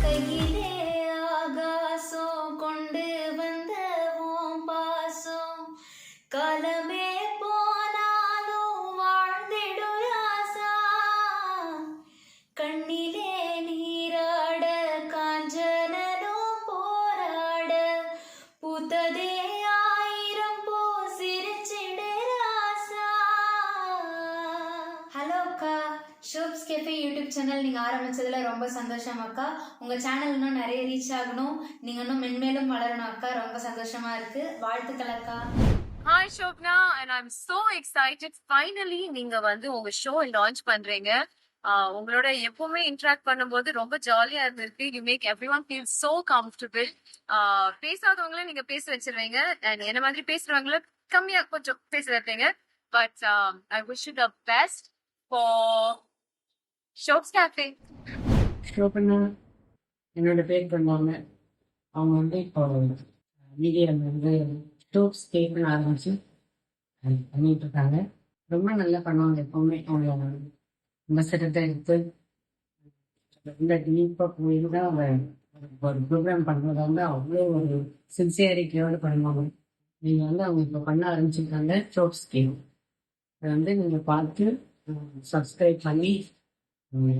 கையிலே ஆகாசம் கொண்டு வந்த உன் பாசம் காலமே போனாலும் வாழ்ந்திடும் ராசா கண்ணிலே நீராட காஞ்சனனும் போராட பூத்ததே ஆயிரம் பூ சிரிச்சிடு ராசா. ஹலோ அக்கா, ஷோப்ஸ் கேஃபே யூடியூப் சேனல் நீங்கள் ஆரம்பிச்சதுல ரொம்ப சந்தோஷம் அக்கா. உங்கள் சேனல் இன்னும் நிறைய ரீச் ஆகணும், நீங்கள் இன்னும் மென்மேலும் வளரணும் அக்கா. ரொம்ப சந்தோஷமா இருக்கு. வாழ்த்துக்கள் அக்கா. Hi Shobna, and I'm so excited. Finally, நீங்க வந்து உங்க ஷோ லான்ச் பண்றீங்க. உங்களோட எப்பவுமே இன்டராக்ட் பண்ணும்போது ரொம்ப ஜாலியா இருந்திருக்கு. You make everyone feel so comfortable. பேசாதவங்களே நீங்க பேச வச்சிருவீங்க, அண்ட் என்ன மாதிரி பேசுறவங்கள கம்மியா கொஞ்சம் பேச வைப்பீங்க. But I wish you the best for Shobs cafe. Shobana என்னோட பேர் பண்ணுவாங்க. அவங்க வந்து இப்போ மீடியாவில் வந்து ஷோப்ஸ் கேட்கணும்னு ஆரம்பிச்சு பண்ணிட்டு இருக்காங்க. ரொம்ப நல்லா பண்ணுவாங்க. எப்பவுமே அவங்க அம்பசடத்தை எடுத்து ரொம்ப டீப்பாக போய் தான் அவங்க ஒரு ப்ரோக்ராம் பண்ணுறத வந்து அவ்வளோ ஒரு சின்சியாரிட்டியோடு பண்ணுவாங்க. நீங்கள் வந்து அவங்க இப்போ பண்ண ஆரம்பிச்சிருக்காங்க ஷோப்ஸ் கேம். அதை வந்து நீங்கள் பார்த்து சப்ஸ்கிரைப் பண்ணி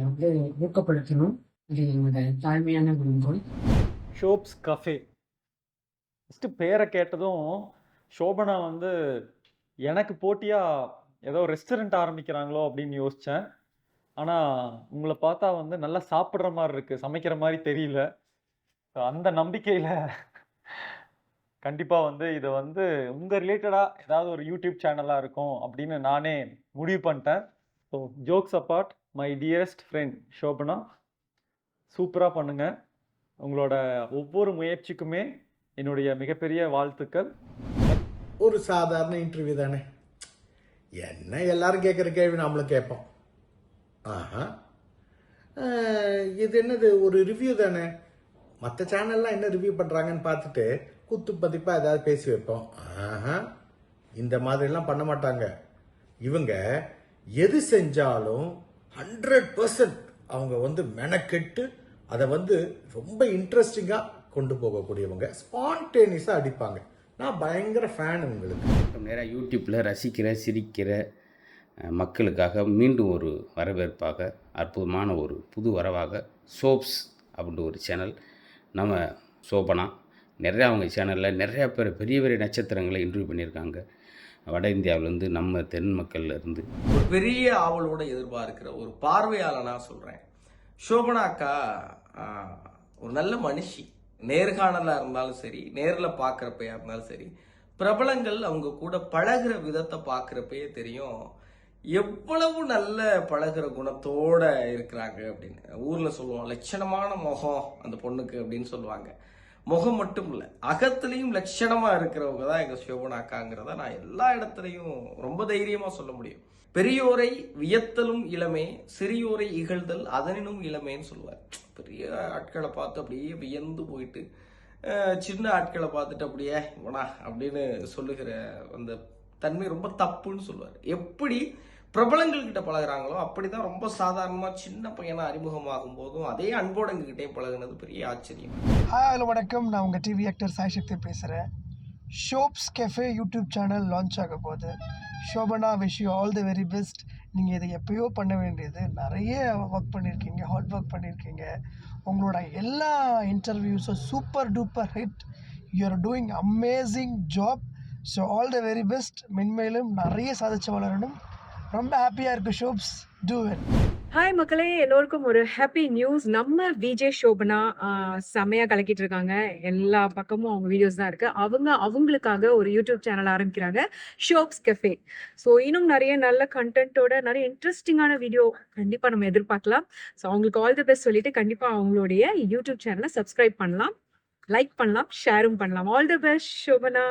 வந்து ஊக்கப்படுத்தணும். இது என்னோட தாழ்மையான விரும்பும். ஷோப்ஸ் கஃபே ஃபஸ்ட்டு பேரை கேட்டதும் ஷோபனா வந்து எனக்கு போட்டியாக ஏதோ ரெஸ்டாரண்ட் ஆரம்பிக்கிறாங்களோ அப்படின்னு யோசித்தேன். ஆனால் உங்களை பார்த்தா வந்து நல்லா சாப்பிட்ற மாதிரி இருக்குது, சமைக்கிற மாதிரி தெரியல. அந்த நம்பிக்கையில் கண்டிப்பாக வந்து இதை வந்து உங்கள் ரிலேட்டடாக ஏதாவது ஒரு யூடியூப் சேனலாக இருக்கும் அப்படின்னு நானே முடிவு பண்ணிட்டேன். So jokes apart, my dearest friend Shobana, சூப்பராக பண்ணுங்கள். உங்களோட ஒவ்வொரு முயற்சிக்குமே என்னுடைய மிகப்பெரிய வாழ்த்துக்கள். ஒரு சாதாரண இன்டர்வியூ தானே, என்ன எல்லாரும் கேட்குற கேள்வி நாமளும் கேட்போம். ஆஹா, இது என்னது ஒரு ரிவ்யூ தானே, மற்ற சேனல்லாம் என்ன ரிவ்யூ பண்ணுறாங்கன்னு பார்த்துட்டு குத்து பதிப்பாக ஏதாவது பேசி வைப்போம். ஆஹா, இந்த மாதிரிலாம் பண்ண மாட்டாங்க இவங்க. எது செஞ்சாலும் 100% அவங்க வந்து மெனக்கெட்டு அதை வந்து ரொம்ப இன்ட்ரெஸ்டிங்காக கொண்டு போகக்கூடியவங்க. ஸ்பான்டேனியஸாக அடிப்பாங்க. நான் பயங்கர ஃபேன் உங்களுக்கு. நேராக யூடியூப்பில் ரசிக்கிற சிரிக்கிற மக்களுக்காக மீண்டும் ஒரு வரவேற்பாக அற்புதமான ஒரு புது வரவாக ஷோப்ஸ் அப்படின்ற ஒரு சேனல். நம்ம ஷோபனா நிறையா அவங்க சேனலில் நிறையா பேர் பெரிய பெரிய நட்சத்திரங்களை இன்டர்வியூ பண்ணியிருக்காங்க. வட இந்தியாவிலேருந்து, நம்ம தென் மக்கள்லேருந்து. ஒரு பெரிய ஆவலோடு எதிர்பார்க்கிற ஒரு பார்வையாளனாக சொல்கிறேன். ஷோபனா அக்கா ஒரு நல்ல மனுஷி. நேர்காணலாக இருந்தாலும் சரி, நேரில் பார்க்குறப்பையா இருந்தாலும் சரி, பிரபலங்கள் அவங்க கூட பழகிற விதத்தை பார்க்குறப்பயே தெரியும் எவ்வளவு நல்ல பழகிற குணத்தோடு இருக்கிறாங்க அப்படின்னு. ஊரில் சொல்லுவோம், லட்சணமான முகம் அந்த பொண்ணுக்கு அப்படின்னு சொல்லுவாங்க. முகம் மட்டும் இல்லை, அகத்துலேயும் லட்சணமாக இருக்கிறவங்க தான் எங்கள் ஷோபனா அக்காங்கிறத நான் எல்லா இடத்துலையும் ரொம்ப தைரியமாக சொல்ல முடியும். பெரியோரை வியத்தலும் இளமே, சிறியோரை இகழ்தல் அதனினும் இளமேன்னு சொல்லுவார். பெரிய ஆட்களை பார்த்து அப்படியே வியந்து போயிட்டு சின்ன ஆட்களை பார்த்துட்டு அப்படியே இவனா அப்படின்னு சொல்லுகிற அந்த தன்மை ரொம்ப தப்புன்னு சொல்லுவார். எப்படி பிரபலங்கள்கிட்ட பழகுறாங்களோ அப்படிதான் ரொம்ப சாதாரணமாக சின்ன பையனா அறிமுகமாகும் போதும் அதே அன்போடு எங்ககிட்டே பழகுனது பெரிய ஆச்சரியம். ஹலோ வணக்கம், நான் உங்கள் டிவி ஆக்டர் சாய் சக்தி பேசுகிறேன். ஷோப்ஸ் கேஃபே யூடியூப் சேனல் லான்ச் ஆக போகுது. Shobana, wish you all the very best. நீங்கள் இதை எப்பயோ பண்ண வேண்டியது, நிறைய ஒர்க் பண்ணியிருக்கீங்க, ஹார்ட் ஒர்க் பண்ணியிருக்கீங்க. உங்களோட எல்லா இன்டர்வியூஸும் super duper hit. You are doing amazing job. So all the very best. மென்மேலும் நிறைய சாதிச்சு வளரணும். ரொம்ப ஹாப்பியாக இருக்குது ஷோப்ஸ். Do it. ஹாய் மக்களே, எல்லோருக்கும் ஒரு ஹாப்பி நியூஸ். நம்ம விஜே ஷோபனா செம்மையாக கலக்கிட்டு இருக்காங்க. எல்லா பக்கமும் அவங்க வீடியோஸ் தான் இருக்குது. அவங்களுக்காக ஒரு யூடியூப் சேனல் ஆரம்பிக்கிறாங்க, ஷோப்ஸ் கெஃபே. ஸோ இன்னும் நிறைய நல்ல கண்டென்ட்டோட நிறைய இன்ட்ரெஸ்டிங்கான வீடியோ கண்டிப்பாக நம்ம எதிர்பார்க்கலாம். ஸோ அவங்களுக்கு ஆல் தி பெஸ்ட் சொல்லிட்டு கண்டிப்பாக அவங்களுடைய யூடியூப் சேனலை சப்ஸ்கிரைப் பண்ணலாம், லைக் பண்ணலாம், ஷேரும் பண்ணலாம். All the best Shobana.